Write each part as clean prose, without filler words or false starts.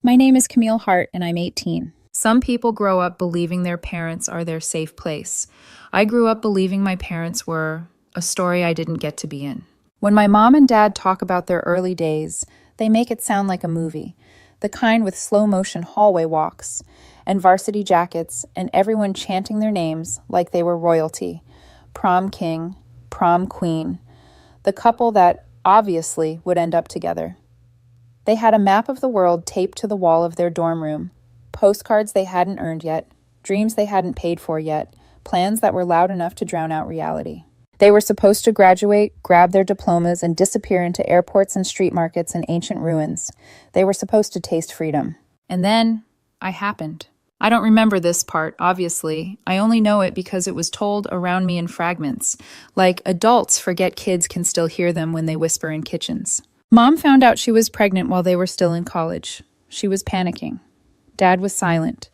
My name is Camille Hart, and I'm 18. Some people grow up believing their parents are their safe place. I grew up believing my parents were a story I didn't get to be in. When my mom and dad talk about their early days, they make it sound like a movie, the kind with slow-motion hallway walks and varsity jackets and everyone chanting their names like they were royalty. Prom king, prom queen, the couple that obviously would end up together. They had a map of the world taped to the wall of their dorm room, postcards they hadn't earned yet, dreams they hadn't paid for yet, plans that were loud enough to drown out reality. They were supposed to graduate, grab their diplomas, and disappear into airports and street markets and ancient ruins. They were supposed to taste freedom. And then I happened. I don't remember this part, obviously. I only know it because it was told around me in fragments. Like adults forget kids can still hear them when they whisper in kitchens. Mom found out she was pregnant while they were still in college. She was panicking. Dad was silent.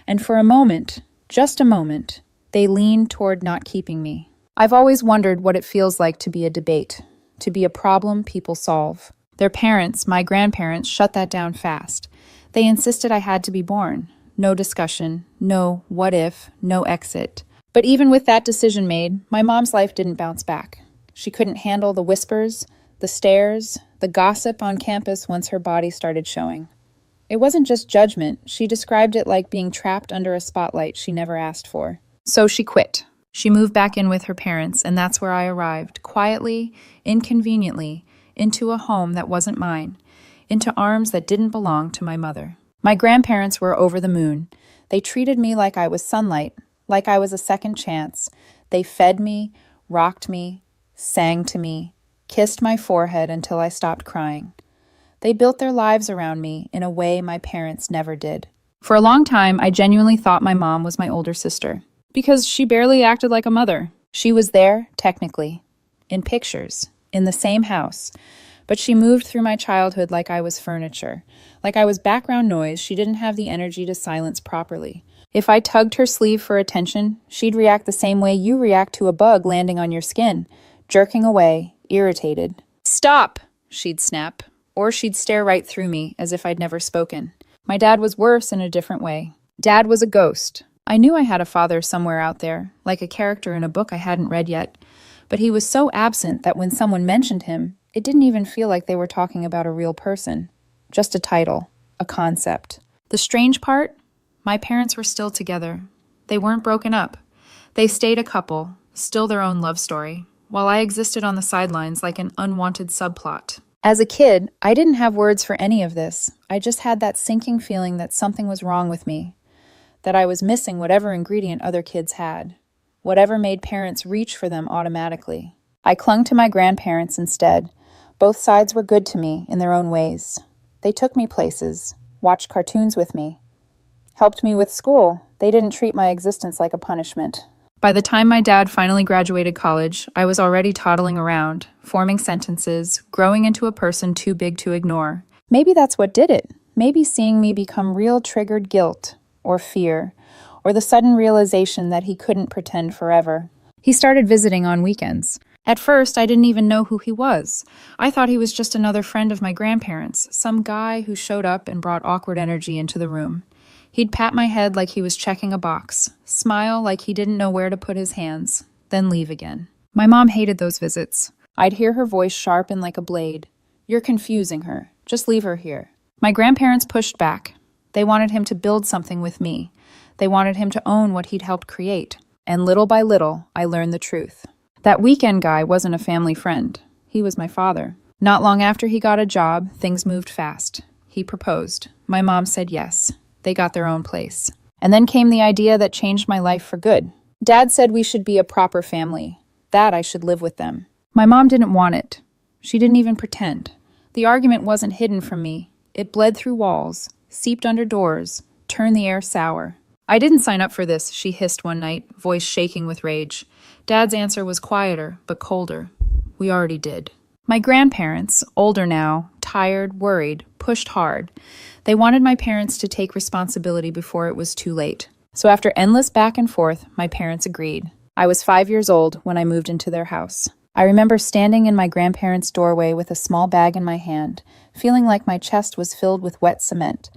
And for a moment, just a moment, they leaned toward not keeping me. I've always wondered what it feels like to be a debate, to be a problem people solve. Their parents, my grandparents, shut that down fast. They insisted I had to be born. No discussion, no what if, no exit. But even with that decision made, my mom's life didn't bounce back. She couldn't handle the whispers, the stares, the gossip on campus once her body started showing. It wasn't just judgment. She described it like being trapped under a spotlight she never asked for. So she quit. She moved back in with her parents, and that's where I arrived, quietly, inconveniently, into a home that wasn't mine, into arms that didn't belong to my mother. My grandparents were over the moon. They treated me like I was sunlight, like I was a second chance. They fed me, rocked me, sang to me, kissed my forehead until I stopped crying. They built their lives around me in a way my parents never did. For a long time, I genuinely thought my mom was my older sister, because she barely acted like a mother. She was there, technically, in pictures, in the same house, but she moved through my childhood like I was furniture, like I was background noise she didn't have the energy to silence properly. If I tugged her sleeve for attention, she'd react the same way you react to a bug landing on your skin, jerking away, irritated. "Stop!" she'd snap, or she'd stare right through me as if I'd never spoken. My dad was worse in a different way. Dad was a ghost. I knew I had a father somewhere out there, like a character in a book I hadn't read yet, but he was so absent that when someone mentioned him, it didn't even feel like they were talking about a real person. Just a title, a concept. The strange part? My parents were still together. They weren't broken up. They stayed a couple, still their own love story, while I existed on the sidelines like an unwanted subplot. As a kid, I didn't have words for any of this. I just had that sinking feeling that something was wrong with me, that I was missing whatever ingredient other kids had, whatever made parents reach for them automatically. I clung to my grandparents instead. Both sides were good to me in their own ways. They took me places, watched cartoons with me, helped me with school. They didn't treat my existence like a punishment. By the time my dad finally graduated college, I was already toddling around, forming sentences, growing into a person too big to ignore. Maybe that's what did it. Maybe seeing me become real triggered guilt, or fear, or the sudden realization that he couldn't pretend forever. He started visiting on weekends. At first, I didn't even know who he was. I thought he was just another friend of my grandparents', some guy who showed up and brought awkward energy into the room. He'd pat my head like he was checking a box, smile like he didn't know where to put his hands, then leave again. My mom hated those visits. I'd hear her voice sharpen like a blade. "You're confusing her. Just leave her here." My grandparents pushed back. They wanted him to build something with me. They wanted him to own what he'd helped create. And little by little, I learned the truth. That weekend guy wasn't a family friend. He was my father. Not long after he got a job, things moved fast. He proposed. My mom said yes. They got their own place. And then came the idea that changed my life for good. Dad said we should be a proper family, that I should live with them. My mom didn't want it. She didn't even pretend. The argument wasn't hidden from me. It bled through walls, seeped under doors, turned the air sour. "I didn't sign up for this," she hissed one night, voice shaking with rage. Dad's answer was quieter, but colder. "We already did." My grandparents, older now, tired, worried, pushed hard. They wanted my parents to take responsibility before it was too late. So after endless back and forth, my parents agreed. I was 5 years old when I moved into their house. I remember standing in my grandparents' doorway with a small bag in my hand, feeling like my chest was filled with wet cement.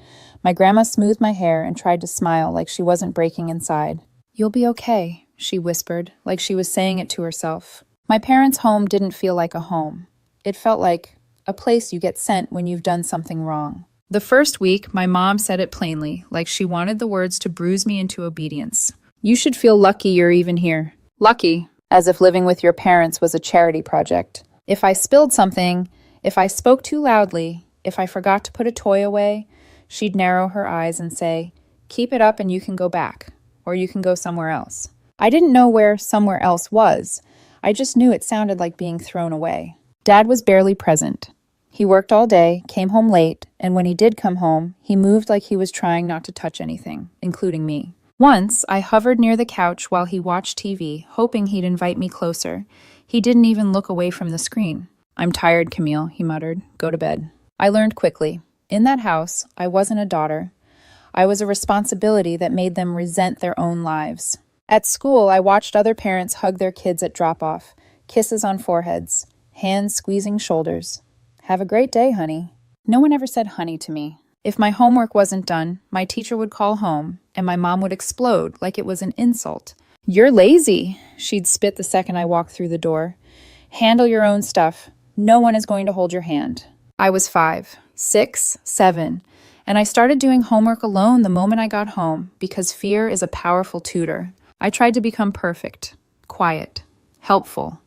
My grandma smoothed my hair and tried to smile like she wasn't breaking inside. "You'll be okay," she whispered, like she was saying it to herself. My parents' home didn't feel like a home. It felt like a place you get sent when you've done something wrong. The first week, my mom said it plainly, like she wanted the words to bruise me into obedience. "You should feel lucky you're even here." Lucky, as if living with your parents was a charity project. If I spilled something, if I spoke too loudly, if I forgot to put a toy away, she'd narrow her eyes and say, "Keep it up and you can go back, or you can go somewhere else." I didn't know where somewhere else was. I just knew it sounded like being thrown away. Dad was barely present. He worked all day, came home late, and when he did come home, he moved like he was trying not to touch anything, including me. Once, I hovered near the couch while he watched TV, hoping he'd invite me closer. He didn't even look away from the screen. "I'm tired, Camille," he muttered. "Go to bed." I learned quickly. In that house, I wasn't a daughter. I was a responsibility that made them resent their own lives. At school, I watched other parents hug their kids at drop-off, kisses on foreheads, hands squeezing shoulders. "Have a great day, honey." No one ever said honey to me. If my homework wasn't done, my teacher would call home, and my mom would explode like it was an insult. "You're lazy," she'd spit the second I walked through the door. "Handle your own stuff. No one is going to hold your hand." I was 5, 6, 7, and I started doing homework alone the moment I got home because fear is a powerful tutor. I tried to become perfect, quiet, helpful,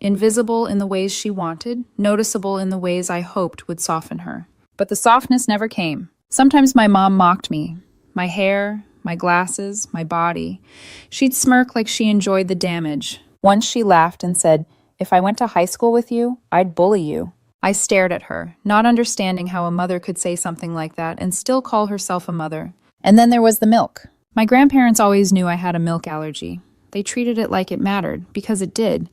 invisible in the ways she wanted, noticeable in the ways I hoped would soften her. But the softness never came. Sometimes my mom mocked me. My hair, my glasses, my body. She'd smirk like she enjoyed the damage. Once she laughed and said, "If I went to high school with you, I'd bully you." I stared at her, not understanding how a mother could say something like that and still call herself a mother. And then there was the milk. My grandparents always knew I had a milk allergy. They treated it like it mattered, because it did.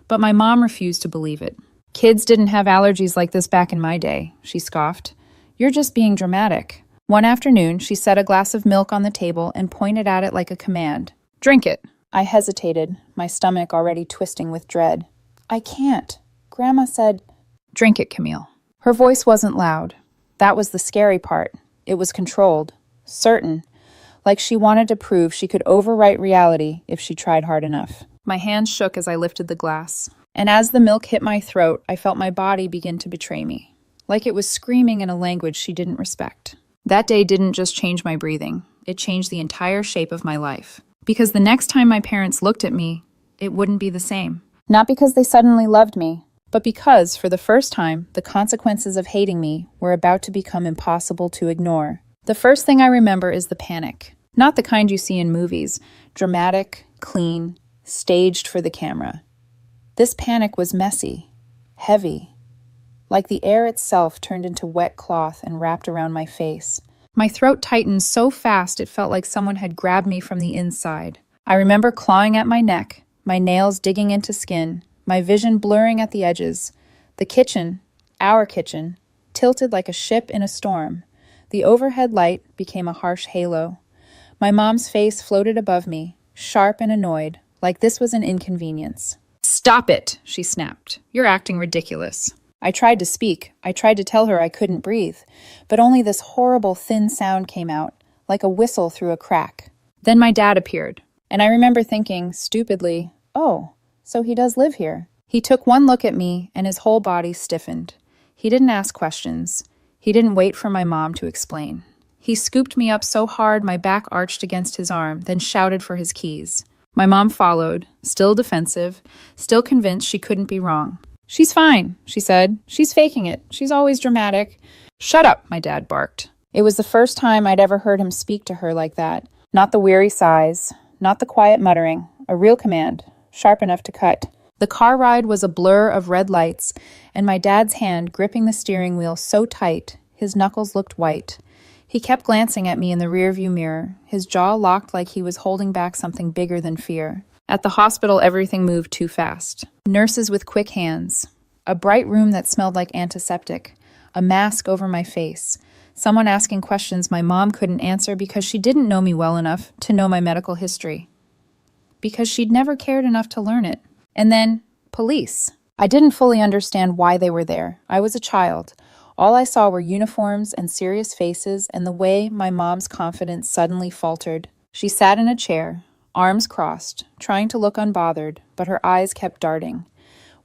But my mom refused to believe it. "Kids didn't have allergies like this back in my day," she scoffed. "You're just being dramatic." One afternoon, she set a glass of milk on the table and pointed at it like a command. "Drink it." I hesitated, my stomach already twisting with dread. "I can't. Grandma said—" "Drink it, Camille." Her voice wasn't loud. That was the scary part. It was controlled, certain, like she wanted to prove she could overwrite reality if she tried hard enough. My hands shook as I lifted the glass. And as the milk hit my throat, I felt my body begin to betray me, like it was screaming in a language she didn't respect. That day didn't just change my breathing, it changed the entire shape of my life. Because the next time my parents looked at me, it wouldn't be the same. Not because they suddenly loved me, but because, for the first time, the consequences of hating me were about to become impossible to ignore. The first thing I remember is the panic. Not the kind you see in movies, dramatic, clean, staged for the camera. This panic was messy, heavy, like the air itself turned into wet cloth and wrapped around my face. My throat tightened so fast it felt like someone had grabbed me from the inside. I remember clawing at my neck, my nails digging into skin, my vision blurring at the edges. The kitchen, our kitchen, tilted like a ship in a storm. The overhead light became a harsh halo. My mom's face floated above me, sharp and annoyed, like this was an inconvenience. "Stop it," she snapped. "You're acting ridiculous." I tried to speak. I tried to tell her I couldn't breathe, but only this horrible thin sound came out, like a whistle through a crack. Then my dad appeared, and I remember thinking, stupidly, "Oh, so he does live here." He took one look at me, and his whole body stiffened. He didn't ask questions. He didn't wait for my mom to explain. He scooped me up so hard my back arched against his arm, then shouted for his keys. My mom followed, still defensive, still convinced she couldn't be wrong. "She's fine," she said. "She's faking it. She's always dramatic." "Shut up," my dad barked. It was the first time I'd ever heard him speak to her like that. Not the weary sighs, not the quiet muttering, a real command, sharp enough to cut. The car ride was a blur of red lights, and my dad's hand gripping the steering wheel so tight, his knuckles looked white. He kept glancing at me in the rearview mirror, his jaw locked like he was holding back something bigger than fear. At the hospital, everything moved too fast. Nurses with quick hands. A bright room that smelled like antiseptic. A mask over my face. Someone asking questions my mom couldn't answer because she didn't know me well enough to know my medical history. Because she'd never cared enough to learn it. And then, Police. I didn't fully understand why they were there. I was a child. All I saw were uniforms and serious faces, and the way my mom's confidence suddenly faltered. She sat in a chair, arms crossed, trying to look unbothered, but her eyes kept darting.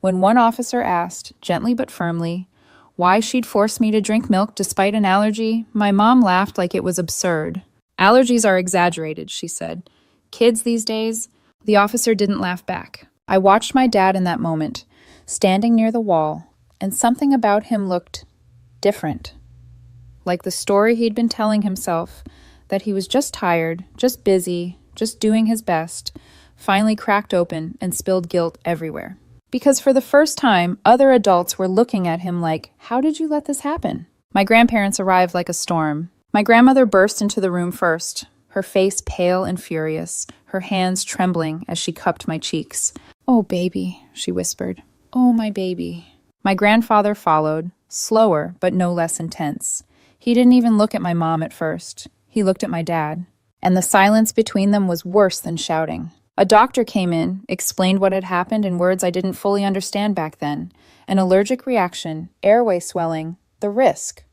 When one officer asked, gently but firmly, why she'd force me to drink milk despite an allergy, my mom laughed like it was absurd. Allergies are exaggerated, she said. Kids these days. The officer didn't laugh back. I watched my dad in that moment, standing near the wall, and something about him looked different. Like the story he'd been telling himself, that he was just tired, just busy, just doing his best, finally cracked open and spilled guilt everywhere. Because for the first time, other adults were looking at him like, how did you let this happen? My grandparents arrived like a storm. My grandmother burst into the room first, her face pale and furious, her hands trembling as she cupped my cheeks. "Oh, baby," she whispered. "Oh, my baby." My grandfather followed, slower but no less intense. He didn't even look at my mom at first. He looked at my dad. And the silence between them was worse than shouting. A doctor came in, explained what had happened in words I didn't fully understand back then. An allergic reaction, airway swelling, the risk.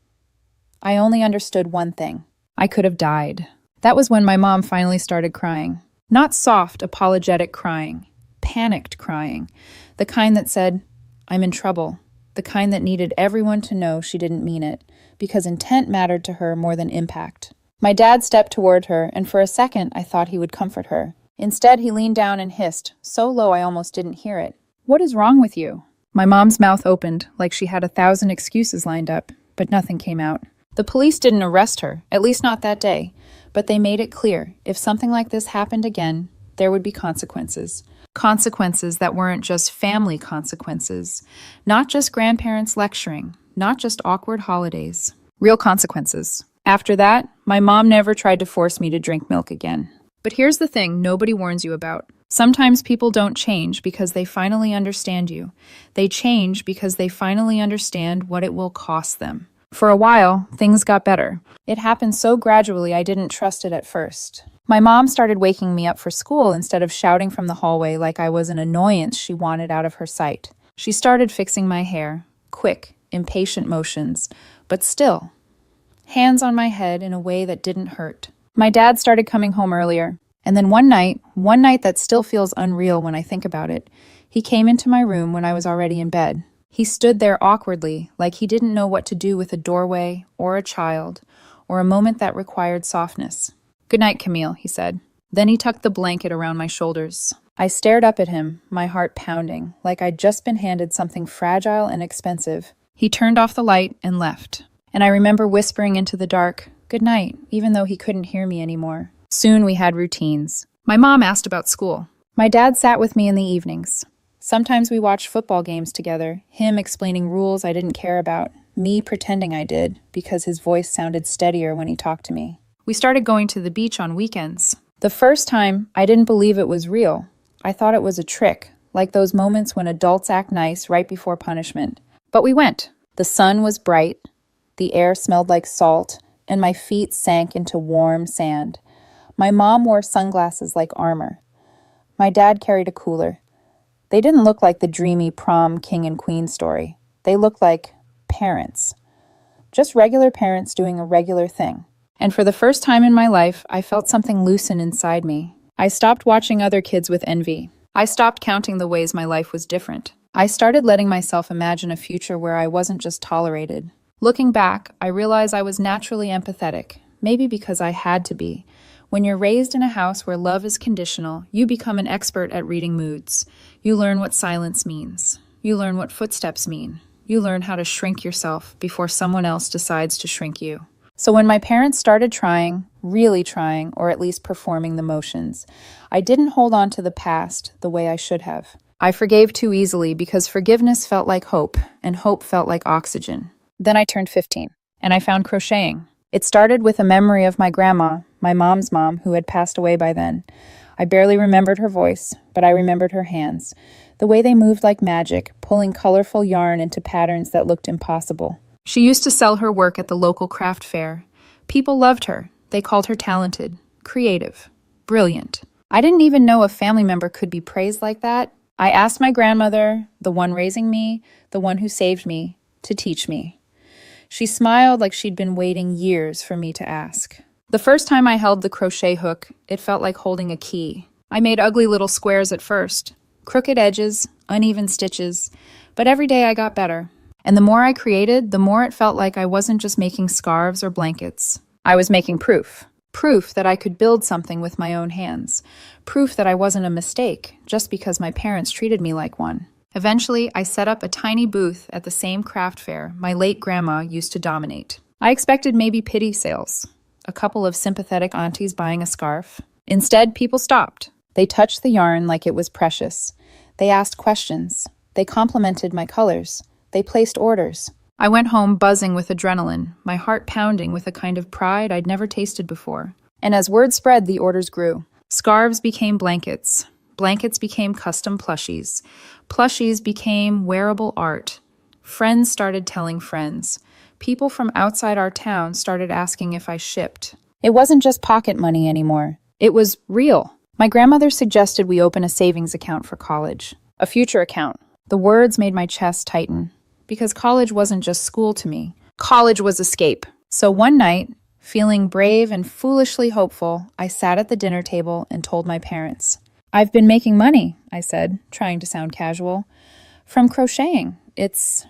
I only understood one thing. I could have died. That was when my mom finally started crying. Not soft, apologetic crying. Panicked crying. The kind that said, "I'm in trouble." The kind that needed everyone to know she didn't mean it, because intent mattered to her more than impact. My dad stepped toward her, and for a second I thought he would comfort her. Instead, he leaned down and hissed, so low I almost didn't hear it. "What is wrong with you?" My mom's mouth opened, like she had 1,000 excuses lined up, but nothing came out. The police didn't arrest her, at least not that day, but they made it clear, if something like this happened again, there would be consequences. Consequences that weren't just family consequences, not just grandparents lecturing, not just awkward holidays. Real consequences. After that, my mom never tried to force me to drink milk again. But here's the thing nobody warns you about. Sometimes people don't change because they finally understand you. They change because they finally understand what it will cost them. For a while, things got better. It happened so gradually I didn't trust it at first. My mom started waking me up for school instead of shouting from the hallway like I was an annoyance she wanted out of her sight. She started fixing my hair. Quick, impatient motions, but still. Hands on my head in a way that didn't hurt. My dad started coming home earlier. And then one night that still feels unreal when I think about it, he came into my room when I was already in bed. He stood there awkwardly, like he didn't know what to do with a doorway, or a child, or a moment that required softness. "Good night, Camille," he said. Then he tucked the blanket around my shoulders. I stared up at him, my heart pounding, like I'd just been handed something fragile and expensive. He turned off the light and left. And I remember whispering into the dark, "Good night," even though he couldn't hear me anymore. Soon we had routines. My mom asked about school. My dad sat with me in the evenings. Sometimes we watched football games together, him explaining rules I didn't care about, me pretending I did, because his voice sounded steadier when he talked to me. We started going to the beach on weekends. The first time, I didn't believe it was real. I thought it was a trick, like those moments when adults act nice right before punishment. But we went. The sun was bright, the air smelled like salt, and my feet sank into warm sand. My mom wore sunglasses like armor. My dad carried a cooler. They didn't look like the dreamy prom king and queen story. They looked like parents. Just regular parents doing a regular thing. And for the first time in my life, I felt something loosen inside me. I stopped watching other kids with envy. I stopped counting the ways my life was different. I started letting myself imagine a future where I wasn't just tolerated. Looking back, I realized I was naturally empathetic, maybe because I had to be. When you're raised in a house where love is conditional, you become an expert at reading moods. You learn what silence means. You learn what footsteps mean. You learn how to shrink yourself before someone else decides to shrink you. So when my parents started trying, really trying, or at least performing the motions, I didn't hold on to the past the way I should have. I forgave too easily because forgiveness felt like hope, and hope felt like oxygen. Then I turned 15, and I found crocheting. It started with a memory of my grandma, my mom's mom, who had passed away by then. I barely remembered her voice, but I remembered her hands, the way they moved like magic, pulling colorful yarn into patterns that looked impossible. She used to sell her work at the local craft fair. People loved her. They called her talented, creative, brilliant. I didn't even know a family member could be praised like that. I asked my grandmother, the one raising me, the one who saved me, to teach me. She smiled like she'd been waiting years for me to ask. The first time I held the crochet hook, it felt like holding a key. I made ugly little squares at first, crooked edges, uneven stitches, but every day I got better. And the more I created, the more it felt like I wasn't just making scarves or blankets. I was making proof. Proof that I could build something with my own hands. Proof that I wasn't a mistake, just because my parents treated me like one. Eventually, I set up a tiny booth at the same craft fair my late grandma used to dominate. I expected maybe pity sales, a couple of sympathetic aunties buying a scarf. Instead, people stopped. They touched the yarn like it was precious. They asked questions. They complimented my colors. They placed orders. I went home buzzing with adrenaline, my heart pounding with a kind of pride I'd never tasted before. And as word spread, the orders grew. Scarves became blankets. Blankets became custom plushies. Plushies became wearable art. Friends started telling friends. People from outside our town started asking if I shipped. It wasn't just pocket money anymore. It was real. My grandmother suggested we open a savings account for college. A future account. The words made my chest tighten. Because college wasn't just school to me. College was escape. So one night, feeling brave and foolishly hopeful, I sat at the dinner table and told my parents. I've been making money, I said, trying to sound casual. From crocheting. It's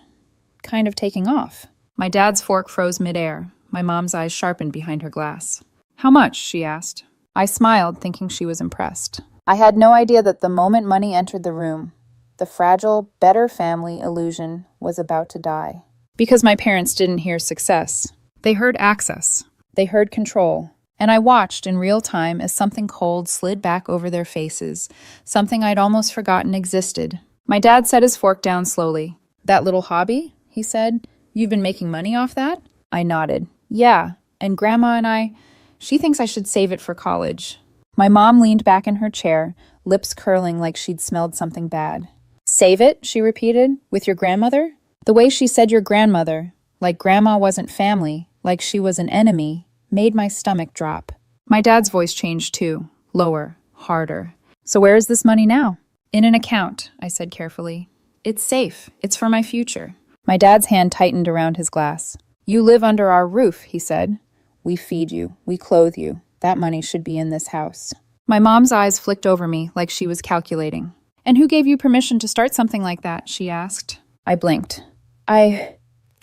kind of taking off. My dad's fork froze midair. My mom's eyes sharpened behind her glass. How much? She asked. I smiled, thinking she was impressed. I had no idea that the moment money entered the room, the fragile, better family illusion was about to die. Because my parents didn't hear success. They heard access. They heard control. And I watched in real time as something cold slid back over their faces, something I'd almost forgotten existed. My dad set his fork down slowly. That little hobby? He said. You've been making money off that? I nodded. Yeah, and Grandma and she thinks I should save it for college. My mom leaned back in her chair, lips curling like she'd smelled something bad. Save it, she repeated, with your grandmother? The way she said your grandmother, like Grandma wasn't family, like she was an enemy, made my stomach drop. My dad's voice changed too, lower, harder. So where is this money now? In an account, I said carefully. It's safe. It's for my future. My dad's hand tightened around his glass. You live under our roof, he said. We feed you. We clothe you. That money should be in this house. My mom's eyes flicked over me like she was calculating. And who gave you permission to start something like that? She asked. I blinked. I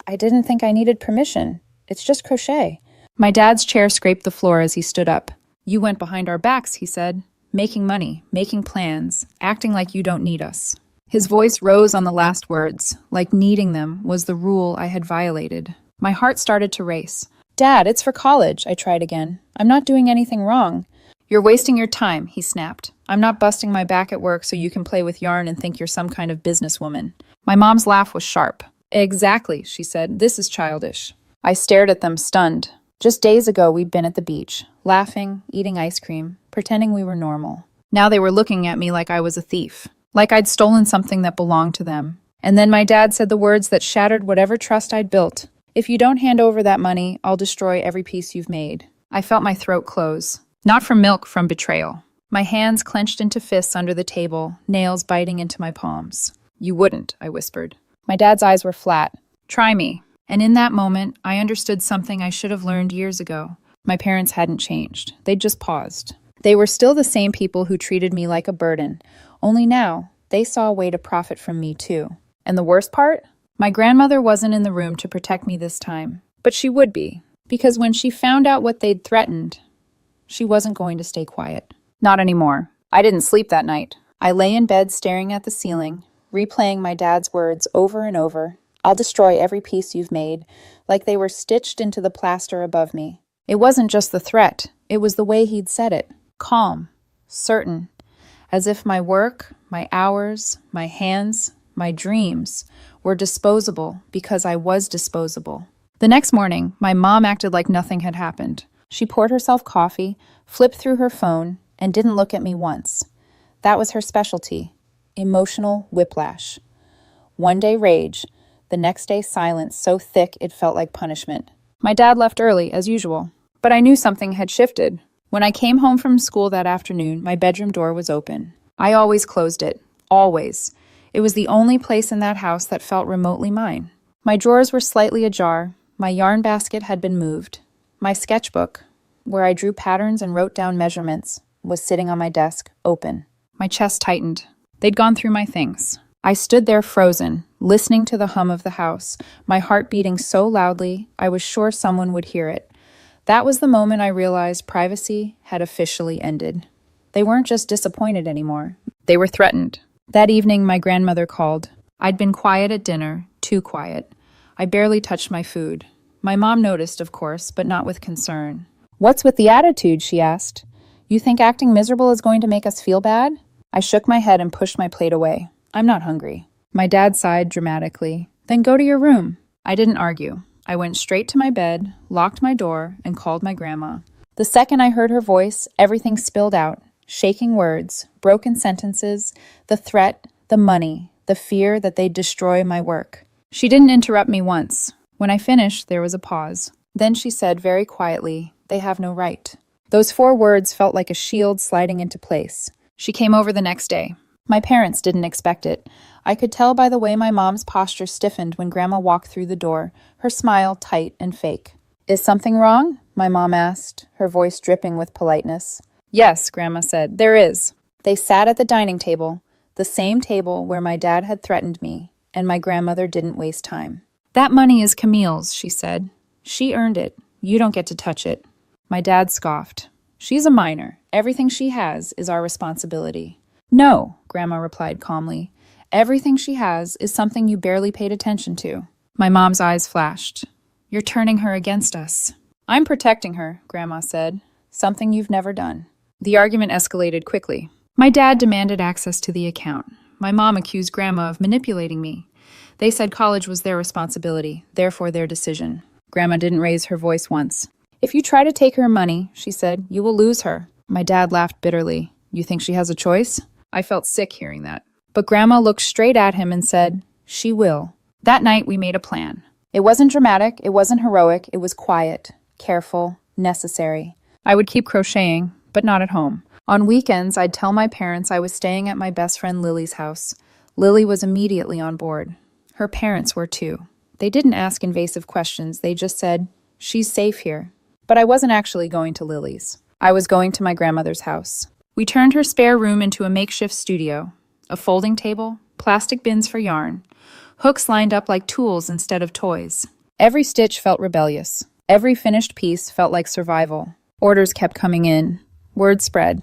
didn't think I needed permission. It's just crochet. My dad's chair scraped the floor as he stood up. You went behind our backs, he said. Making money, making plans, acting like you don't need us. His voice rose on the last words, like needing them was the rule I had violated. My heart started to race. Dad, it's for college, I tried again. I'm not doing anything wrong. You're wasting your time, he snapped. I'm not busting my back at work so you can play with yarn and think you're some kind of businesswoman. My mom's laugh was sharp. Exactly, she said. This is childish. I stared at them, stunned. Just days ago, we'd been at the beach, laughing, eating ice cream, pretending we were normal. Now they were looking at me like I was a thief, like I'd stolen something that belonged to them. And then my dad said the words that shattered whatever trust I'd built. If you don't hand over that money, I'll destroy every piece you've made. I felt my throat close. Not from milk, from betrayal. My hands clenched into fists under the table, nails biting into my palms. You wouldn't, I whispered. My dad's eyes were flat. Try me. And in that moment, I understood something I should have learned years ago. My parents hadn't changed. They'd just paused. They were still the same people who treated me like a burden. Only now, they saw a way to profit from me too. And the worst part? My grandmother wasn't in the room to protect me this time. But she would be. Because when she found out what they'd threatened, she wasn't going to stay quiet. Not anymore. I didn't sleep that night. I lay in bed staring at the ceiling, replaying my dad's words over and over. I'll destroy every piece you've made, like they were stitched into the plaster above me. It wasn't just the threat, it was the way he'd said it. Calm, certain, as if my work, my hours, my hands, my dreams were disposable because I was disposable. The next morning, my mom acted like nothing had happened. She poured herself coffee, flipped through her phone, and didn't look at me once. That was her specialty, emotional whiplash. One day rage, the next day silence so thick it felt like punishment. My dad left early, as usual, but I knew something had shifted. When I came home from school that afternoon, my bedroom door was open. I always closed it, Always. It was the only place in that house that felt remotely mine. My drawers were slightly ajar. My yarn basket had been moved. My sketchbook, where I drew patterns and wrote down measurements, was sitting on my desk, open. My chest tightened. They'd gone through my things. I stood there frozen, listening to the hum of the house, my heart beating so loudly I was sure someone would hear it. That was the moment I realized privacy had officially ended. They weren't just disappointed anymore. They were threatened. That evening, my grandmother called. I'd been quiet at dinner, too quiet. I barely touched my food. My mom noticed, of course, but not with concern. "What's with the attitude?" she asked. "You think acting miserable is going to make us feel bad?" I shook my head and pushed my plate away. "I'm not hungry." My dad sighed dramatically. "Then go to your room." I didn't argue. I went straight to my bed, locked my door, and called my grandma. The second I heard her voice, everything spilled out. Shaking words, broken sentences, the threat, the money, the fear that they'd destroy my work. She didn't interrupt me once. When I finished, there was a pause. Then she said very quietly, "They have no right." Those 4 words felt like a shield sliding into place. She came over the next day. My parents didn't expect it. I could tell by the way my mom's posture stiffened when Grandma walked through the door, her smile tight and fake. "Is something wrong?" my mom asked, her voice dripping with politeness. "Yes," Grandma said, "there is." They sat at the dining table, the same table where my dad had threatened me, and my grandmother didn't waste time. "That money is Camille's," she said. "She earned it. You don't get to touch it." My dad scoffed. "She's a minor. Everything she has is our responsibility." "No," Grandma replied calmly. "Everything she has is something you barely paid attention to." My mom's eyes flashed. "You're turning her against us." "I'm protecting her," Grandma said. "Something you've never done." The argument escalated quickly. My dad demanded access to the account. My mom accused Grandma of manipulating me. They said college was their responsibility, therefore their decision. Grandma didn't raise her voice once. "If you try to take her money," she said, "you will lose her." My dad laughed bitterly. "You think she has a choice?" I felt sick hearing that. But Grandma looked straight at him and said, "She will." That night we made a plan. It wasn't dramatic, it wasn't heroic, it was quiet, careful, necessary. I would keep crocheting, but not at home. On weekends, I'd tell my parents I was staying at my best friend Lily's house. Lily was immediately on board. Her parents were too. They didn't ask invasive questions, they just said, "She's safe here." But I wasn't actually going to Lily's. I was going to my grandmother's house. We turned her spare room into a makeshift studio. A folding table, plastic bins for yarn, hooks lined up like tools instead of toys. Every stitch felt rebellious. Every finished piece felt like survival. Orders kept coming in. Word spread.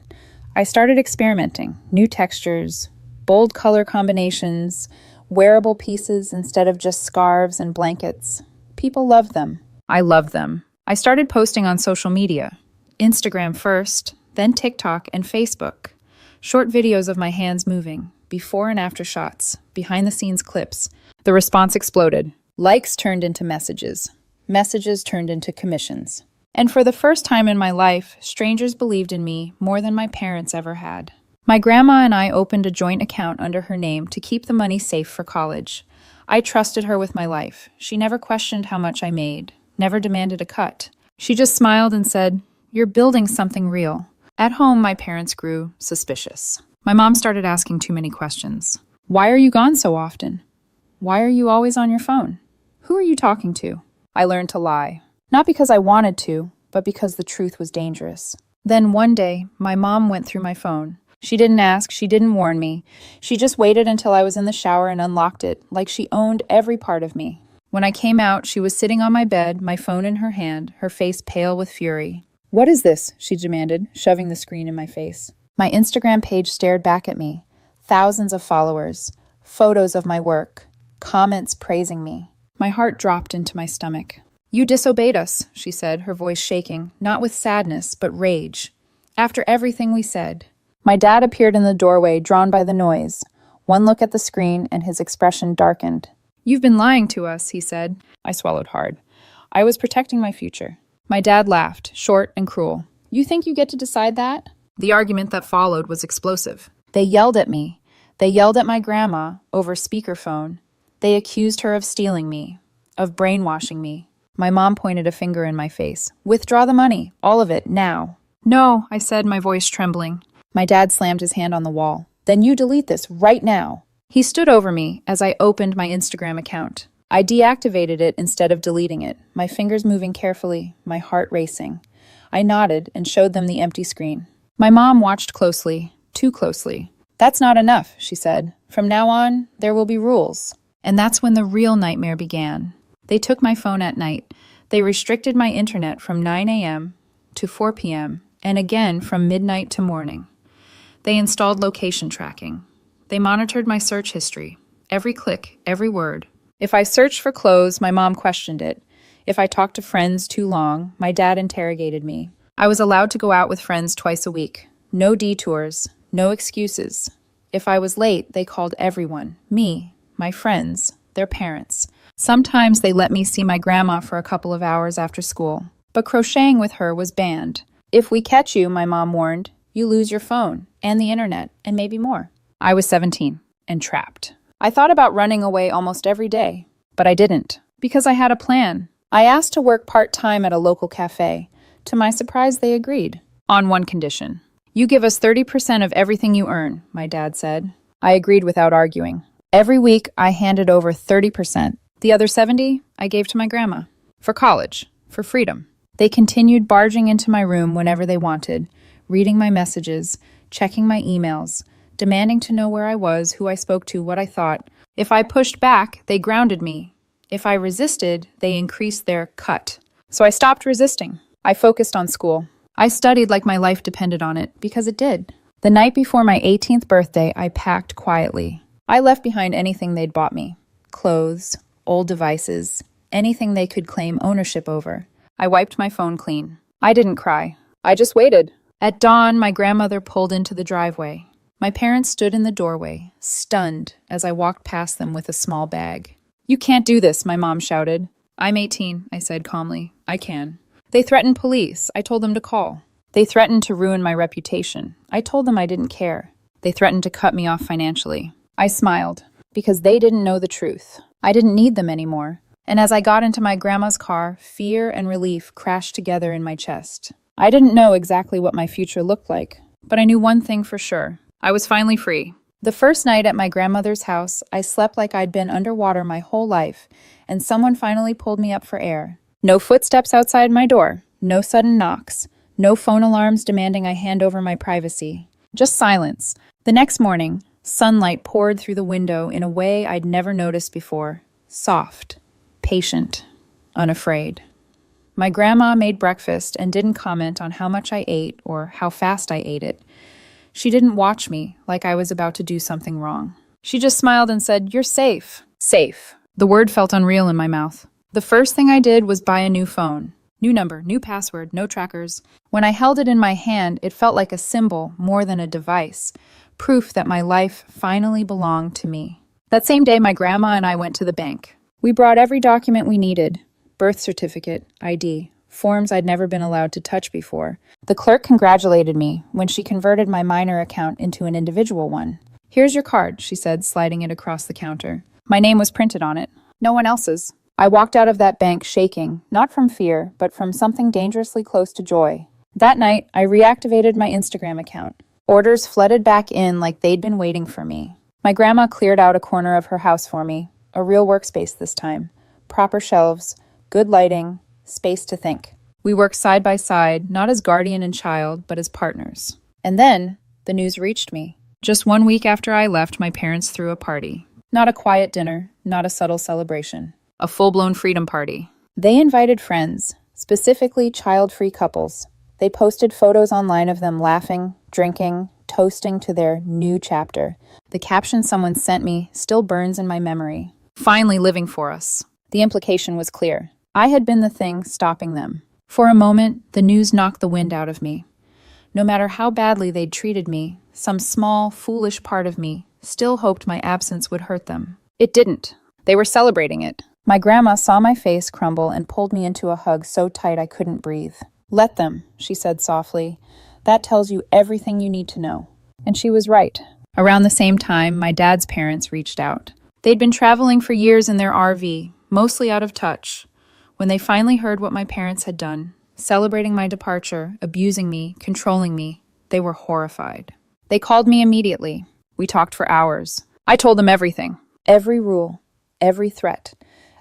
I started experimenting. New textures, bold color combinations, wearable pieces instead of just scarves and blankets. People loved them. I loved them. I started posting on social media. Instagram first, then TikTok and Facebook. Short videos of my hands moving, before and after shots, behind-the-scenes clips. The response exploded. Likes turned into messages. Messages turned into commissions. And for the first time in my life, strangers believed in me more than my parents ever had. My grandma and I opened a joint account under her name to keep the money safe for college. I trusted her with my life. She never questioned how much I made, never demanded a cut. She just smiled and said, "You're building something real." At home, my parents grew suspicious. My mom started asking too many questions. "Why are you gone so often? Why are you always on your phone? Who are you talking to?" I learned to lie. Not because I wanted to, but because the truth was dangerous. Then one day, my mom went through my phone. She didn't ask, she didn't warn me. She just waited until I was in the shower and unlocked it, like she owned every part of me. When I came out, she was sitting on my bed, my phone in her hand, her face pale with fury. "What is this?" she demanded, shoving the screen in my face. My Instagram page stared back at me. Thousands of followers, photos of my work, comments praising me. My heart dropped into my stomach. "You disobeyed us," she said, her voice shaking, not with sadness, but rage. "After everything we said." My dad appeared in the doorway, drawn by the noise. One look at the screen, and his expression darkened. "You've been lying to us," he said. I swallowed hard. I was protecting my future. My dad laughed, short and cruel. "You think you get to decide that?" The argument that followed was explosive. They yelled at me. They yelled at my grandma over speakerphone. They accused her of stealing me, of brainwashing me. My mom pointed a finger in my face. "Withdraw the money, all of it, now." "No," I said, my voice trembling. My dad slammed his hand on the wall. Then you delete this right now. He stood over me as I opened my Instagram account. I deactivated it instead of deleting it, my fingers moving carefully, my heart racing. I nodded and showed them the empty screen. My mom watched closely, too closely. That's not enough, she said. From now on, there will be rules. And that's when the real nightmare began. They took my phone at night. They restricted my internet from 9 a.m. to 4 p.m. and again from midnight to morning. They installed location tracking. They monitored my search history, every click, every word. If I searched for clothes, my mom questioned it. If I talked to friends too long, my dad interrogated me. I was allowed to go out with friends twice a week. No detours, no excuses. If I was late, they called everyone, me, my friends, their parents. Sometimes they let me see my grandma for a couple of hours after school. But crocheting with her was banned. If we catch you, my mom warned, you lose your phone, and the internet, and maybe more. I was 17 and trapped. I thought about running away almost every day, but I didn't, because I had a plan. I asked to work part-time at a local cafe. To my surprise, they agreed. On one condition. You give us 30% of everything you earn, my dad said. I agreed without arguing. Every week, I handed over 30%. The other 70, I gave to my grandma. For college. For freedom. They continued barging into my room whenever they wanted, reading my messages, checking my emails, demanding to know where I was, who I spoke to, what I thought. If I pushed back, they grounded me. If I resisted, they increased their cut. So I stopped resisting. I focused on school. I studied like my life depended on it, because it did. The night before my 18th birthday, I packed quietly. I left behind anything they'd bought me. Clothes, old devices, anything they could claim ownership over. I wiped my phone clean. I didn't cry. I just waited. At dawn, my grandmother pulled into the driveway. My parents stood in the doorway, stunned, as I walked past them with a small bag. You can't do this, my mom shouted. I'm 18, I said calmly. I can. They threatened police. I told them to call. They threatened to ruin my reputation. I told them I didn't care. They threatened to cut me off financially. I smiled, because they didn't know the truth. I didn't need them anymore. And as I got into my grandma's car, fear and relief crashed together in my chest. I didn't know exactly what my future looked like, but I knew one thing for sure. I was finally free. The first night at my grandmother's house, I slept like I'd been underwater my whole life, and someone finally pulled me up for air. No footsteps outside my door, no sudden knocks, no phone alarms demanding I hand over my privacy. Just silence. The next morning, sunlight poured through the window in a way I'd never noticed before. Soft, patient, unafraid. My grandma made breakfast and didn't comment on how much I ate or how fast I ate it. She didn't watch me like I was about to do something wrong. She just smiled and said, "You're safe." Safe. The word felt unreal in my mouth. The first thing I did was buy a new phone. New number, new password, no trackers. When I held it in my hand, it felt like a symbol more than a device. Proof that my life finally belonged to me. That same day, my grandma and I went to the bank. We brought every document we needed. Birth certificate, ID, forms I'd never been allowed to touch before. The clerk congratulated me when she converted my minor account into an individual one. "Here's your card," she said, sliding it across the counter. My name was printed on it. No one else's. I walked out of that bank shaking, not from fear, but from something dangerously close to joy. That night, I reactivated my Instagram account. Orders flooded back in like they'd been waiting for me. My grandma cleared out a corner of her house for me, a real workspace this time. Proper shelves, good lighting, space to think. We worked side by side, not as guardian and child, but as partners. And then, the news reached me. Just 1 week after I left, my parents threw a party. Not a quiet dinner, not a subtle celebration. A full-blown freedom party. They invited friends, specifically child-free couples. They posted photos online of them laughing, drinking, toasting to their new chapter. The caption someone sent me still burns in my memory. Finally living for us. The implication was clear. I had been the thing stopping them. For a moment, the news knocked the wind out of me. No matter how badly they'd treated me, some small, foolish part of me still hoped my absence would hurt them. It didn't. They were celebrating it. My grandma saw my face crumble and pulled me into a hug so tight I couldn't breathe. "Let them," she said softly. "That tells you everything you need to know." And she was right. Around the same time, my dad's parents reached out. They'd been traveling for years in their RV, mostly out of touch. When they finally heard what my parents had done, celebrating my departure, abusing me, controlling me, they were horrified. They called me immediately. We talked for hours. I told them everything. Every rule, every threat.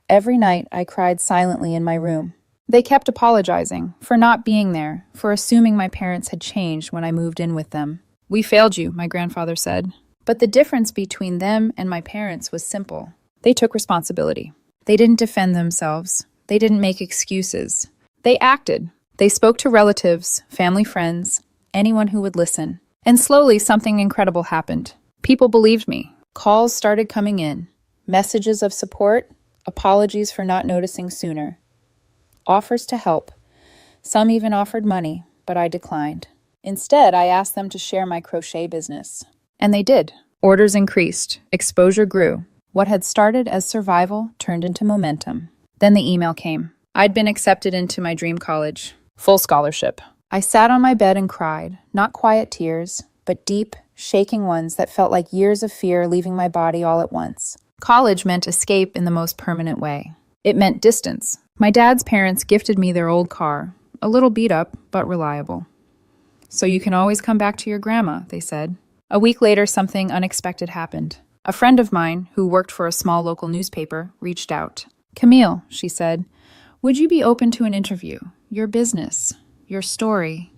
Every night I cried silently in my room. They kept apologizing for not being there, for assuming my parents had changed when I moved in with them. We failed you, my grandfather said. But the difference between them and my parents was simple. They took responsibility. They didn't defend themselves. They didn't make excuses. They acted. They spoke to relatives, family friends, anyone who would listen. And slowly something incredible happened. People believed me. Calls started coming in. Messages of support, apologies for not noticing sooner. Offers to help. Some even offered money, but I declined. Instead, I asked them to share my crochet business. And they did. Orders increased. Exposure grew. What had started as survival turned into momentum. Then the email came. I'd been accepted into my dream college. Full scholarship. I sat on my bed and cried, not quiet tears, but deep, shaking ones that felt like years of fear leaving my body all at once. College meant escape in the most permanent way. It meant distance. My dad's parents gifted me their old car, a little beat up, but reliable. So you can always come back to your grandma, they said. A week later, something unexpected happened. A friend of mine, who worked for a small local newspaper, reached out. Camille, she said, would you be open to an interview? Your business, your story,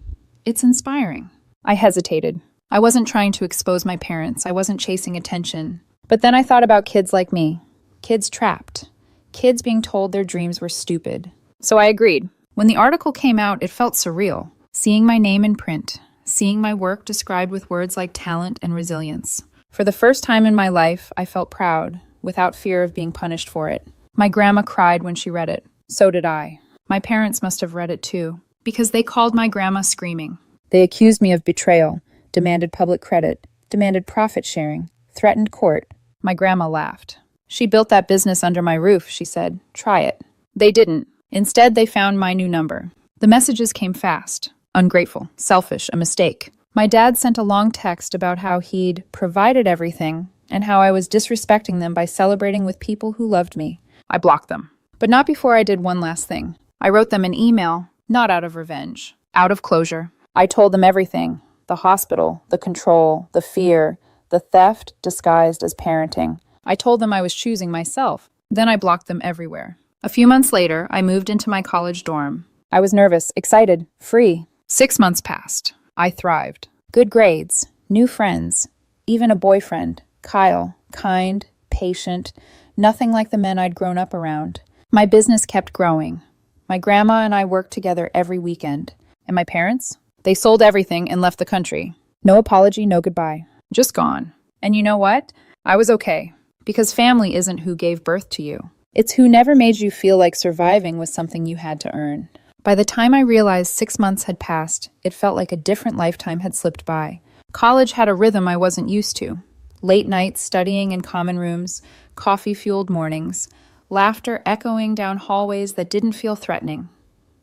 it's inspiring. I hesitated. I wasn't trying to expose my parents. I wasn't chasing attention. But then I thought about kids like me. Kids trapped. Kids being told their dreams were stupid. So I agreed. When the article came out, it felt surreal. Seeing my name in print. Seeing my work described with words like talent and resilience. For the first time in my life, I felt proud, without fear of being punished for it. My grandma cried when she read it. So did I. My parents must have read it too, because they called my grandma screaming. They accused me of betrayal, demanded public credit, demanded profit sharing, threatened court. My grandma laughed. She built that business under my roof, she said. Try it. They didn't. Instead, they found my new number. The messages came fast. Ungrateful, selfish, a mistake. My dad sent a long text about how he'd provided everything and how I was disrespecting them by celebrating with people who loved me. I blocked them. But not before I did one last thing. I wrote them an email, not out of revenge, out of closure. I told them everything. The hospital, the control, the fear, the theft disguised as parenting. I told them I was choosing myself. Then I blocked them everywhere. A few months later, I moved into my college dorm. I was nervous, excited, free. 6 months passed. I thrived. Good grades, new friends, even a boyfriend, Kyle, kind, patient, nothing like the men I'd grown up around. My business kept growing. My grandma and I worked together every weekend. And my parents? They sold everything and left the country. No apology, no goodbye. Just gone. And you know what? I was okay. Because family isn't who gave birth to you. It's who never made you feel like surviving was something you had to earn. By the time I realized 6 months had passed, it felt like a different lifetime had slipped by. College had a rhythm I wasn't used to. Late nights studying in common rooms, coffee-fueled mornings, laughter echoing down hallways that didn't feel threatening.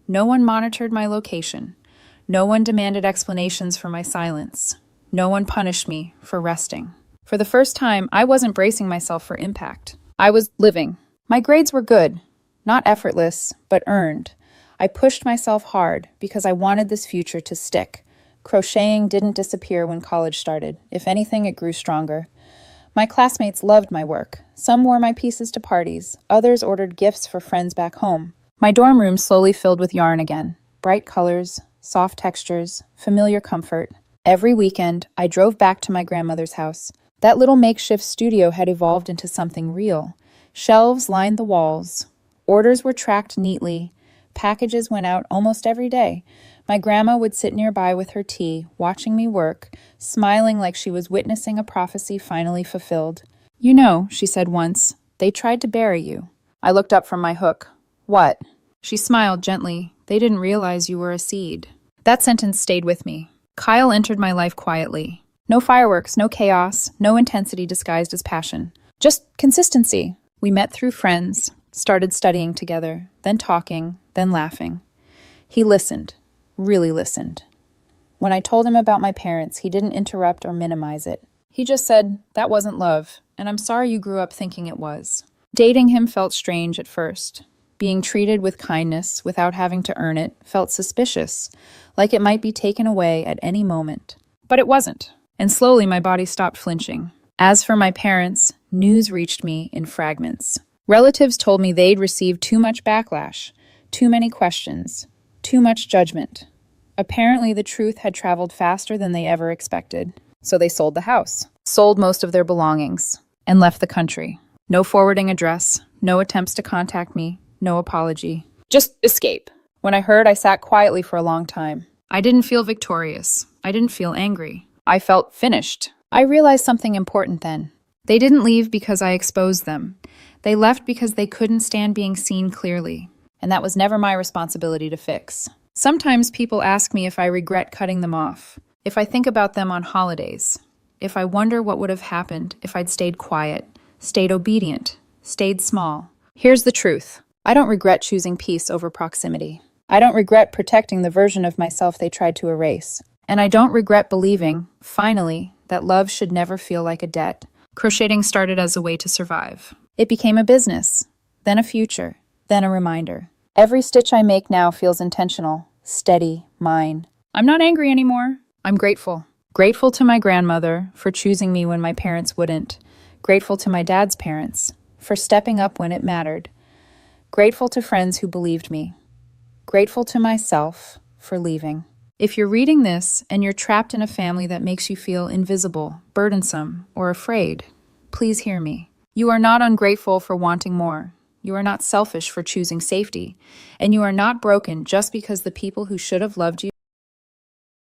No one monitored my location. No one demanded explanations for my silence. No one punished me for resting. For the first time, I wasn't bracing myself for impact. I was living. My grades were good. Not effortless, but earned. I pushed myself hard because I wanted this future to stick. Crocheting didn't disappear when college started. If anything, it grew stronger. My classmates loved my work. Some wore my pieces to parties. Others ordered gifts for friends back home. My dorm room slowly filled with yarn again. Bright colors, soft textures, familiar comfort. Every weekend, I drove back to my grandmother's house. That little makeshift studio had evolved into something real. Shelves lined the walls. Orders were tracked neatly. Packages went out almost every day. My grandma would sit nearby with her tea, watching me work, smiling like she was witnessing a prophecy finally fulfilled. You know, she said once, they tried to bury you. I looked up from my hook. What? She smiled gently. They didn't realize you were a seed. That sentence stayed with me. Kyle entered my life quietly. No fireworks, no chaos, no intensity disguised as passion. Just consistency. We met through friends, started studying together, then talking, then laughing. He listened. Really listened. When I told him about my parents, he didn't interrupt or minimize it. He just said, that wasn't love, and I'm sorry you grew up thinking it was. Dating him felt strange at first. Being treated with kindness without having to earn it felt suspicious, like it might be taken away at any moment. But it wasn't. And slowly my body stopped flinching. As for my parents, news reached me in fragments. Relatives told me they'd received too much backlash, too many questions, too much judgment. Apparently, the truth had traveled faster than they ever expected. So they sold the house, sold most of their belongings, and left the country. No forwarding address, no attempts to contact me, no apology. Just escape. When I heard, I sat quietly for a long time. I didn't feel victorious. I didn't feel angry. I felt finished. I realized something important then. They didn't leave because I exposed them. They left because they couldn't stand being seen clearly. And that was never my responsibility to fix. Sometimes people ask me if I regret cutting them off, if I think about them on holidays, if I wonder what would have happened if I'd stayed quiet, stayed obedient, stayed small. Here's the truth. I don't regret choosing peace over proximity. I don't regret protecting the version of myself they tried to erase. And I don't regret believing, finally, that love should never feel like a debt. Crocheting started as a way to survive. It became a business, then a future, then a reminder. Every stitch I make now feels intentional, steady, mine. I'm not angry anymore. I'm grateful. Grateful to my grandmother for choosing me when my parents wouldn't. Grateful to my dad's parents for stepping up when it mattered. Grateful to friends who believed me. Grateful to myself for leaving. If you're reading this and you're trapped in a family that makes you feel invisible, burdensome, or afraid, please hear me. You are not ungrateful for wanting more. You are not selfish for choosing safety. And you are not broken just because the people who should have loved you